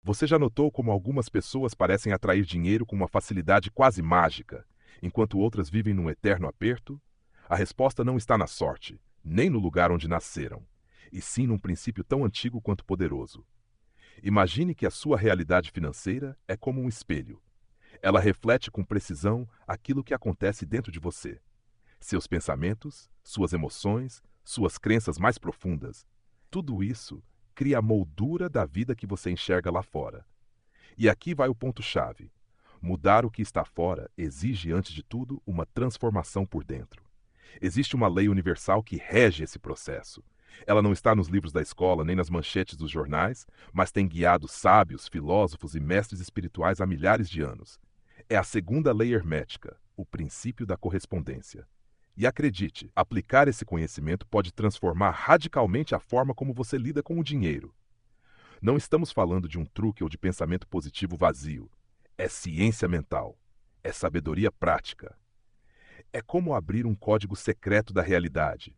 Você já notou como algumas pessoas parecem atrair dinheiro com uma facilidade quase mágica, enquanto outras vivem num eterno aperto? A resposta não está na sorte, nem no lugar onde nasceram, e sim num princípio tão antigo quanto poderoso. Imagine que a sua realidade financeira é como um espelho. Ela reflete com precisão aquilo que acontece dentro de você. Seus pensamentos, suas emoções, suas crenças mais profundas. Tudo isso cria a moldura da vida que você enxerga lá fora. E aqui vai o ponto-chave. Mudar o que está fora exige, antes de tudo, uma transformação por dentro. Existe uma lei universal que rege esse processo. Ela não está nos livros da escola nem nas manchetes dos jornais, mas tem guiado sábios, filósofos e mestres espirituais há milhares de anos. É a segunda lei hermética, o princípio da correspondência. E acredite, aplicar esse conhecimento pode transformar radicalmente a forma como você lida com o dinheiro. Não estamos falando de um truque ou de pensamento positivo vazio. É ciência mental. É sabedoria prática. É como abrir um código secreto da realidade.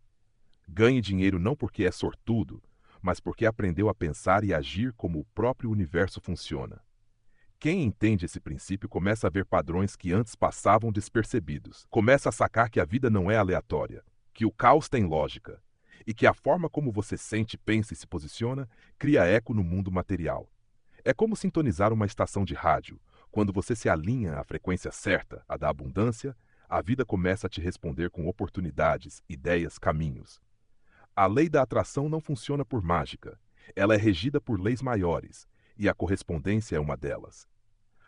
Ganhe dinheiro não porque é sortudo, mas porque aprendeu a pensar e agir como o próprio universo funciona. Quem entende esse princípio começa a ver padrões que antes passavam despercebidos. Começa a sacar que a vida não é aleatória, que o caos tem lógica, e que a forma como você sente, pensa e se posiciona cria eco no mundo material. É como sintonizar uma estação de rádio. Quando você se alinha à frequência certa, a da abundância, a vida começa a te responder com oportunidades, ideias, caminhos. A lei da atração não funciona por mágica. Ela é regida por leis maiores, e a correspondência é uma delas.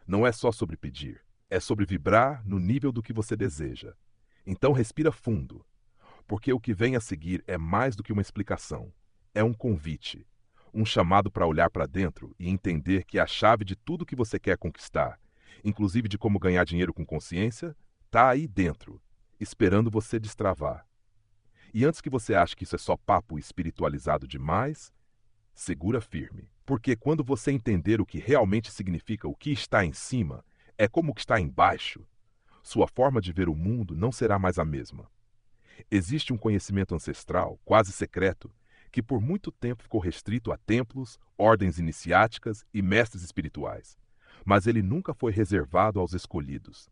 Não é só sobre pedir, é sobre vibrar no nível do que você deseja. Então respira fundo, porque o que vem a seguir é mais do que uma explicação. É um convite, um chamado para olhar para dentro e entender que a chave de tudo que você quer conquistar, inclusive de como ganhar dinheiro com consciência, está aí dentro, esperando você destravar. E antes que você ache que isso é só papo espiritualizado demais, segura firme. Porque quando você entender o que realmente significa o que está em cima, é como o que está embaixo, sua forma de ver o mundo não será mais a mesma. Existe um conhecimento ancestral, quase secreto, que por muito tempo ficou restrito a templos, ordens iniciáticas e mestres espirituais. Mas ele nunca foi reservado aos escolhidos.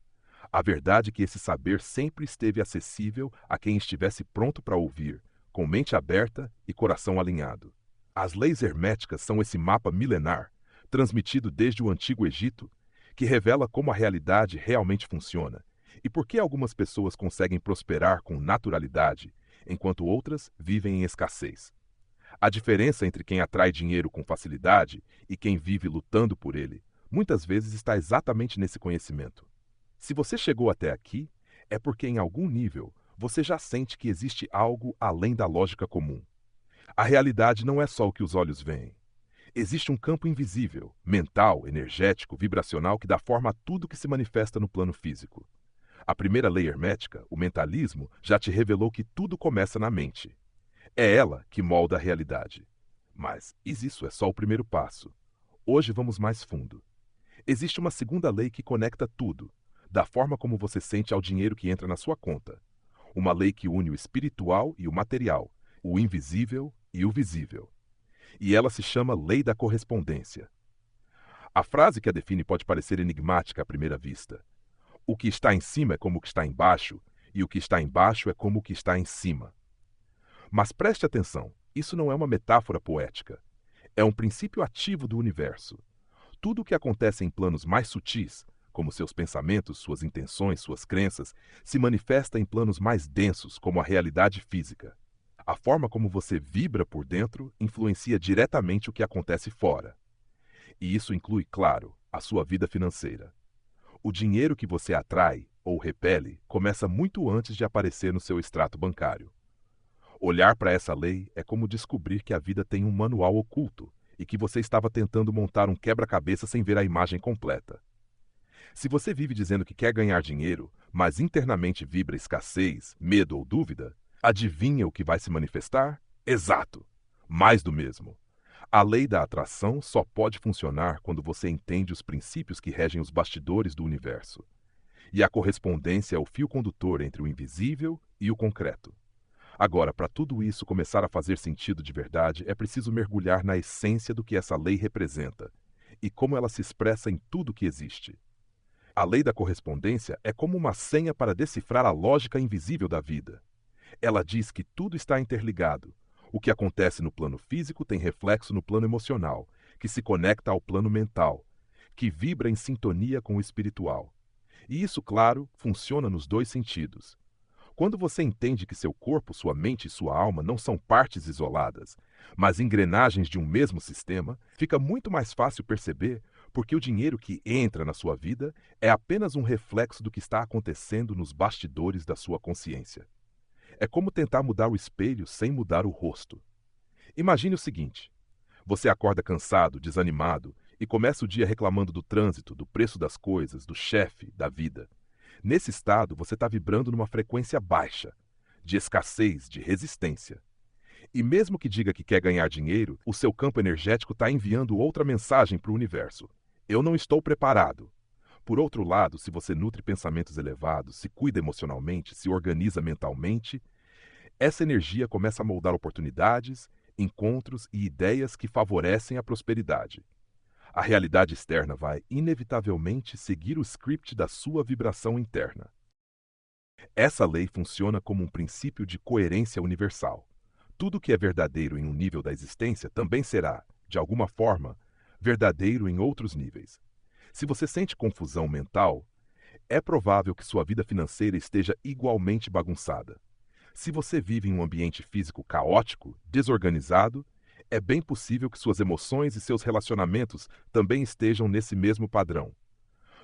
A verdade é que esse saber sempre esteve acessível a quem estivesse pronto para ouvir, com mente aberta e coração alinhado. As leis herméticas são esse mapa milenar, transmitido desde o Antigo Egito, que revela como a realidade realmente funciona e por que algumas pessoas conseguem prosperar com naturalidade, enquanto outras vivem em escassez. A diferença entre quem atrai dinheiro com facilidade e quem vive lutando por ele, muitas vezes está exatamente nesse conhecimento. Se você chegou até aqui, é porque em algum nível você já sente que existe algo além da lógica comum. A realidade não é só o que os olhos veem. Existe um campo invisível, mental, energético, vibracional que dá forma a tudo que se manifesta no plano físico. A primeira lei hermética, o mentalismo, já te revelou que tudo começa na mente. É ela que molda a realidade. Mas isso é só o primeiro passo. Hoje vamos mais fundo. Existe uma segunda lei que conecta tudo, da forma como você sente ao dinheiro que entra na sua conta. Uma lei que une o espiritual e o material, o invisível e o visível. E ela se chama Lei da Correspondência. A frase que a define pode parecer enigmática à primeira vista. O que está em cima é como o que está embaixo, e o que está embaixo é como o que está em cima. Mas preste atenção, isso não é uma metáfora poética. É um princípio ativo do universo. Tudo o que acontece em planos mais sutis, como seus pensamentos, suas intenções, suas crenças, se manifesta em planos mais densos, como a realidade física. A forma como você vibra por dentro influencia diretamente o que acontece fora. E isso inclui, claro, a sua vida financeira. O dinheiro que você atrai ou repele começa muito antes de aparecer no seu extrato bancário. Olhar para essa lei é como descobrir que a vida tem um manual oculto e que você estava tentando montar um quebra-cabeça sem ver a imagem completa. Se você vive dizendo que quer ganhar dinheiro, mas internamente vibra escassez, medo ou dúvida, adivinha o que vai se manifestar? Exato! Mais do mesmo. A lei da atração só pode funcionar quando você entende os princípios que regem os bastidores do universo. E a correspondência é o fio condutor entre o invisível e o concreto. Agora, para tudo isso começar a fazer sentido de verdade, é preciso mergulhar na essência do que essa lei representa. e como ela se expressa em tudo que existe. A lei da correspondência é como uma senha para decifrar a lógica invisível da vida. Ela diz que tudo está interligado. O que acontece no plano físico tem reflexo no plano emocional, que se conecta ao plano mental, que vibra em sintonia com o espiritual. E isso, claro, funciona nos dois sentidos. Quando você entende que seu corpo, sua mente e sua alma não são partes isoladas, mas engrenagens de um mesmo sistema, fica muito mais fácil perceber porque o dinheiro que entra na sua vida é apenas um reflexo do que está acontecendo nos bastidores da sua consciência. É como tentar mudar o espelho sem mudar o rosto. Imagine o seguinte: você acorda cansado, desanimado e começa o dia reclamando do trânsito, do preço das coisas, do chefe, da vida. Nesse estado, você está vibrando numa frequência baixa, de escassez, de resistência. E mesmo que diga que quer ganhar dinheiro, o seu campo energético está enviando outra mensagem para o universo: eu não estou preparado. Por outro lado, se você nutre pensamentos elevados, se cuida emocionalmente, se organiza mentalmente, essa energia começa a moldar oportunidades, encontros e ideias que favorecem a prosperidade. A realidade externa vai, inevitavelmente, seguir o script da sua vibração interna. Essa lei funciona como um princípio de coerência universal. Tudo que é verdadeiro em um nível da existência também será, de alguma forma, verdadeiro em outros níveis. Se você sente confusão mental, é provável que sua vida financeira esteja igualmente bagunçada. Se você vive em um ambiente físico caótico, desorganizado, é bem possível que suas emoções e seus relacionamentos também estejam nesse mesmo padrão.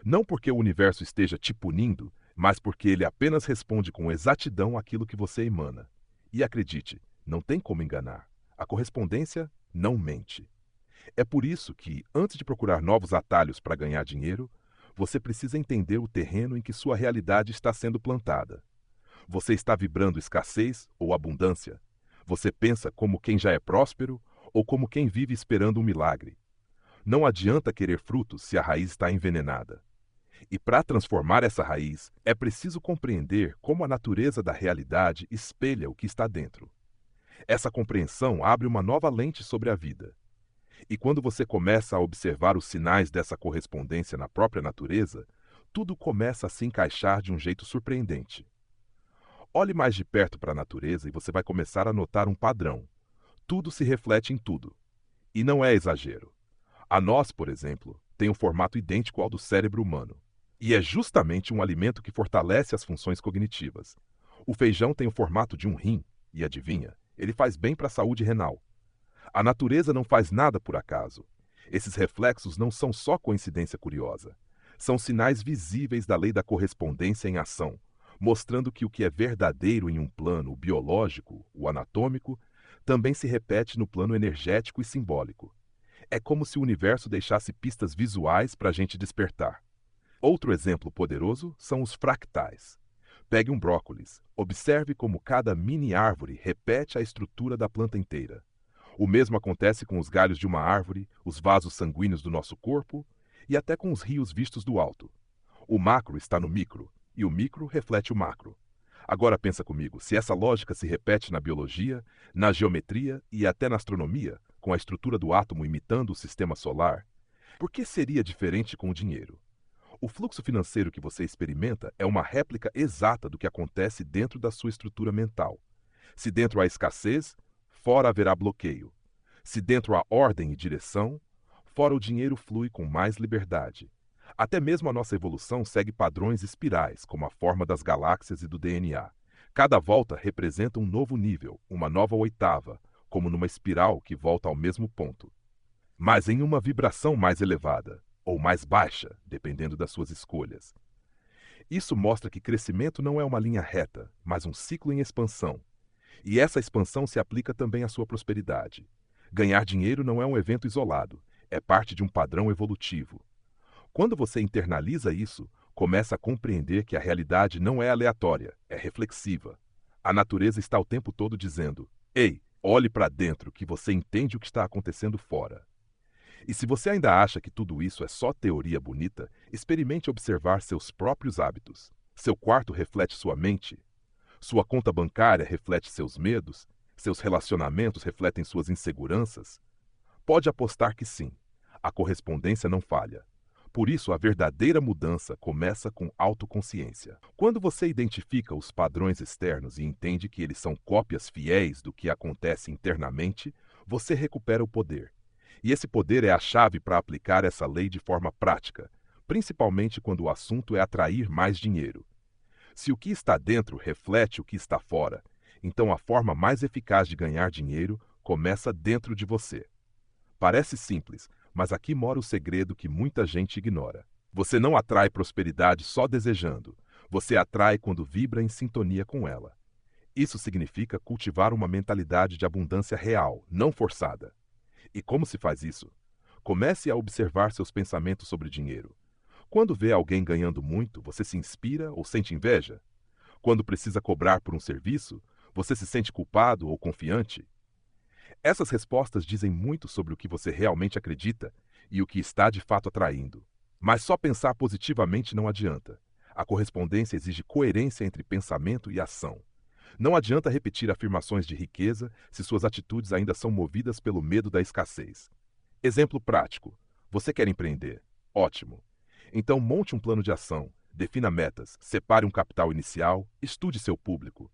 Não porque o universo esteja te punindo, mas porque ele apenas responde com exatidão aquilo que você emana. E acredite, não tem como enganar. A correspondência não mente. É por isso que, antes de procurar novos atalhos para ganhar dinheiro, você precisa entender o terreno em que sua realidade está sendo plantada. Você está vibrando escassez ou abundância? Você pensa como quem já é próspero ou como quem vive esperando um milagre? Não adianta querer frutos se a raiz está envenenada. E para transformar essa raiz, é preciso compreender como a natureza da realidade espelha o que está dentro. Essa compreensão abre uma nova lente sobre a vida. E quando você começa a observar os sinais dessa correspondência na própria natureza, tudo começa a se encaixar de um jeito surpreendente. Olhe mais de perto para a natureza e você vai começar a notar um padrão. Tudo se reflete em tudo. E não é exagero. A noz, por exemplo, tem um formato idêntico ao do cérebro humano. E é justamente um alimento que fortalece as funções cognitivas. O feijão tem o formato de um rim, e adivinha, ele faz bem para a saúde renal. A natureza não faz nada por acaso. Esses reflexos não são só coincidência curiosa. São sinais visíveis da lei da correspondência em ação, mostrando que o que é verdadeiro em um plano biológico, o anatômico, também se repete no plano energético e simbólico. É como se o universo deixasse pistas visuais para a gente despertar. Outro exemplo poderoso são os fractais. Pegue um brócolis, observe como cada mini árvore repete a estrutura da planta inteira. O mesmo acontece com os galhos de uma árvore, os vasos sanguíneos do nosso corpo e até com os rios vistos do alto. O macro está no micro, e o micro reflete o macro. Agora pensa comigo, se essa lógica se repete na biologia, na geometria e até na astronomia, com a estrutura do átomo imitando o sistema solar, por que seria diferente com o dinheiro? O fluxo financeiro que você experimenta é uma réplica exata do que acontece dentro da sua estrutura mental. Se dentro há escassez, fora haverá bloqueio. Se dentro há ordem e direção, fora o dinheiro flui com mais liberdade. Até mesmo a nossa evolução segue padrões espirais, como a forma das galáxias e do DNA. Cada volta representa um novo nível, uma nova oitava, como numa espiral que volta ao mesmo ponto. Mas em uma vibração mais elevada, ou mais baixa, dependendo das suas escolhas. Isso mostra que crescimento não é uma linha reta, mas um ciclo em expansão. E essa expansão se aplica também à sua prosperidade. Ganhar dinheiro não é um evento isolado, é parte de um padrão evolutivo. Quando você internaliza isso, começa a compreender que a realidade não é aleatória, é reflexiva. A natureza está o tempo todo dizendo: ei, olhe para dentro que você entende o que está acontecendo fora. E se você ainda acha que tudo isso é só teoria bonita, experimente observar seus próprios hábitos. Seu quarto reflete sua mente. Sua conta bancária reflete seus medos. Seus relacionamentos refletem suas inseguranças. Pode apostar que sim. A correspondência não falha. Por isso, a verdadeira mudança começa com autoconsciência. Quando você identifica os padrões externos e entende que eles são cópias fiéis do que acontece internamente, você recupera o poder. E esse poder é a chave para aplicar essa lei de forma prática, principalmente quando o assunto é atrair mais dinheiro. Se o que está dentro reflete o que está fora, então a forma mais eficaz de ganhar dinheiro começa dentro de você. Parece simples, mas aqui mora o segredo que muita gente ignora. Você não atrai prosperidade só desejando. Você atrai quando vibra em sintonia com ela. Isso significa cultivar uma mentalidade de abundância real, não forçada. E como se faz isso? Comece a observar seus pensamentos sobre dinheiro. Quando vê alguém ganhando muito, você se inspira ou sente inveja? Quando precisa cobrar por um serviço, você se sente culpado ou confiante? Essas respostas dizem muito sobre o que você realmente acredita e o que está de fato atraindo. Mas só pensar positivamente não adianta. A correspondência exige coerência entre pensamento e ação. Não adianta repetir afirmações de riqueza se suas atitudes ainda são movidas pelo medo da escassez. Exemplo prático: você quer empreender? Ótimo. Então monte um plano de ação, defina metas, separe um capital inicial, estude seu público.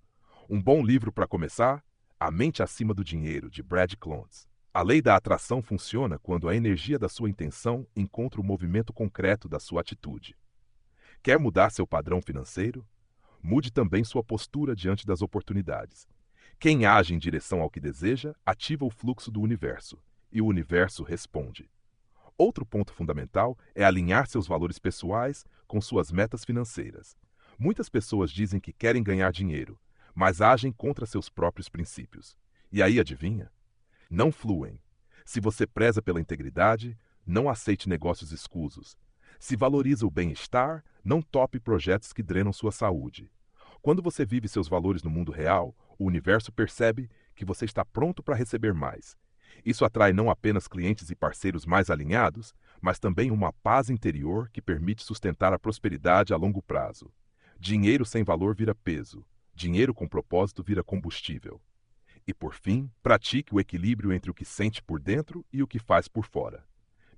Um bom livro para começar? A Mente Acima do Dinheiro, de Brad Klontz. A lei da atração funciona quando a energia da sua intenção encontra o movimento concreto da sua atitude. Quer mudar seu padrão financeiro? Mude também sua postura diante das oportunidades. Quem age em direção ao que deseja, ativa o fluxo do universo, e o universo responde. Outro ponto fundamental é alinhar seus valores pessoais com suas metas financeiras. Muitas pessoas dizem que querem ganhar dinheiro, mas agem contra seus próprios princípios. E aí, adivinha? Não fluem. Se você preza pela integridade, não aceite negócios escusos. Se valoriza o bem-estar, não tope projetos que drenam sua saúde. Quando você vive seus valores no mundo real, o universo percebe que você está pronto para receber mais. Isso atrai não apenas clientes e parceiros mais alinhados, mas também uma paz interior que permite sustentar a prosperidade a longo prazo. Dinheiro sem valor vira peso. Dinheiro com propósito vira combustível. E por fim, pratique o equilíbrio entre o que sente por dentro e o que faz por fora.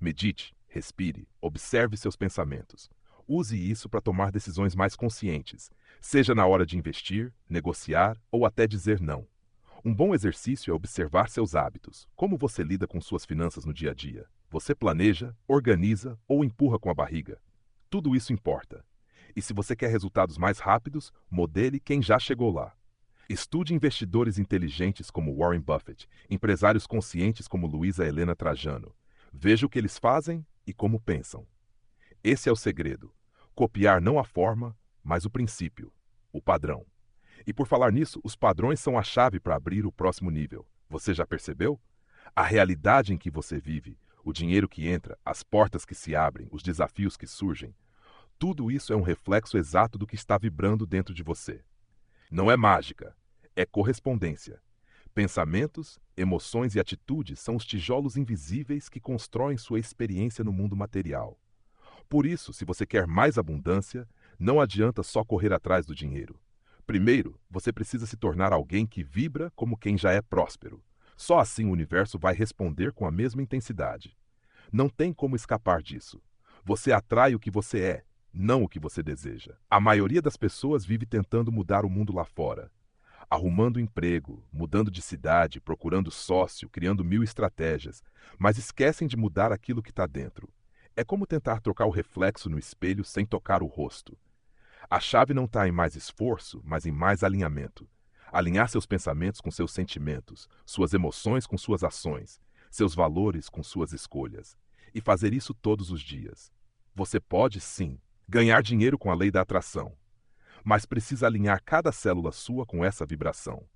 Medite, respire, observe seus pensamentos. Use isso para tomar decisões mais conscientes, seja na hora de investir, negociar ou até dizer não. Um bom exercício é observar seus hábitos. Como você lida com suas finanças no dia a dia? Você planeja, organiza ou empurra com a barriga? Tudo isso importa. E se você quer resultados mais rápidos, modele quem já chegou lá. Estude investidores inteligentes como Warren Buffett, empresários conscientes como Luísa Helena Trajano. Veja o que eles fazem e como pensam. Esse é o segredo. Copiar não a forma, mas o princípio, o padrão. E por falar nisso, os padrões são a chave para abrir o próximo nível. Você já percebeu? A realidade em que você vive, o dinheiro que entra, as portas que se abrem, os desafios que surgem. Tudo isso é um reflexo exato do que está vibrando dentro de você. Não é mágica, é correspondência. Pensamentos, emoções e atitudes são os tijolos invisíveis que constroem sua experiência no mundo material. Por isso, se você quer mais abundância, não adianta só correr atrás do dinheiro. Primeiro, você precisa se tornar alguém que vibra como quem já é próspero. Só assim o universo vai responder com a mesma intensidade. Não tem como escapar disso. Você atrai o que você é, não o que você deseja. A maioria das pessoas vive tentando mudar o mundo lá fora. Arrumando emprego, mudando de cidade, procurando sócio, criando 1000 estratégias, mas esquecem de mudar aquilo que está dentro. É como tentar trocar o reflexo no espelho sem tocar o rosto. A chave não está em mais esforço, mas em mais alinhamento. Alinhar seus pensamentos com seus sentimentos, suas emoções com suas ações, seus valores com suas escolhas. E fazer isso todos os dias. Você pode, sim, ganhar dinheiro com a lei da atração, mas precisa alinhar cada célula sua com essa vibração.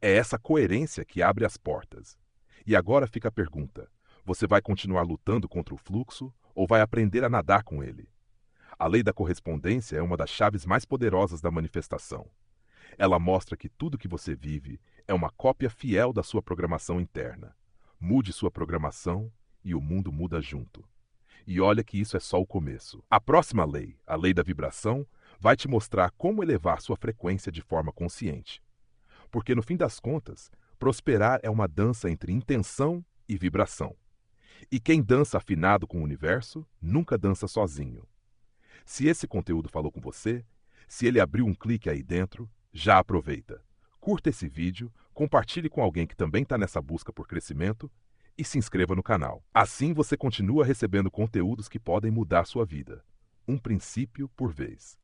É essa coerência que abre as portas. E agora fica a pergunta: você vai continuar lutando contra o fluxo ou vai aprender a nadar com ele? A lei da correspondência é uma das chaves mais poderosas da manifestação. Ela mostra que tudo que você vive é uma cópia fiel da sua programação interna. Mude sua programação e o mundo muda junto. E olha que isso é só o começo. A próxima lei, a lei da vibração, vai te mostrar como elevar sua frequência de forma consciente. Porque no fim das contas, prosperar é uma dança entre intenção e vibração. E quem dança afinado com o universo, nunca dança sozinho. Se esse conteúdo falou com você, se ele abriu um clique aí dentro, já aproveita. Curta esse vídeo, compartilhe com alguém que também está nessa busca por crescimento e se inscreva no canal. Assim você continua recebendo conteúdos que podem mudar sua vida. Um princípio por vez.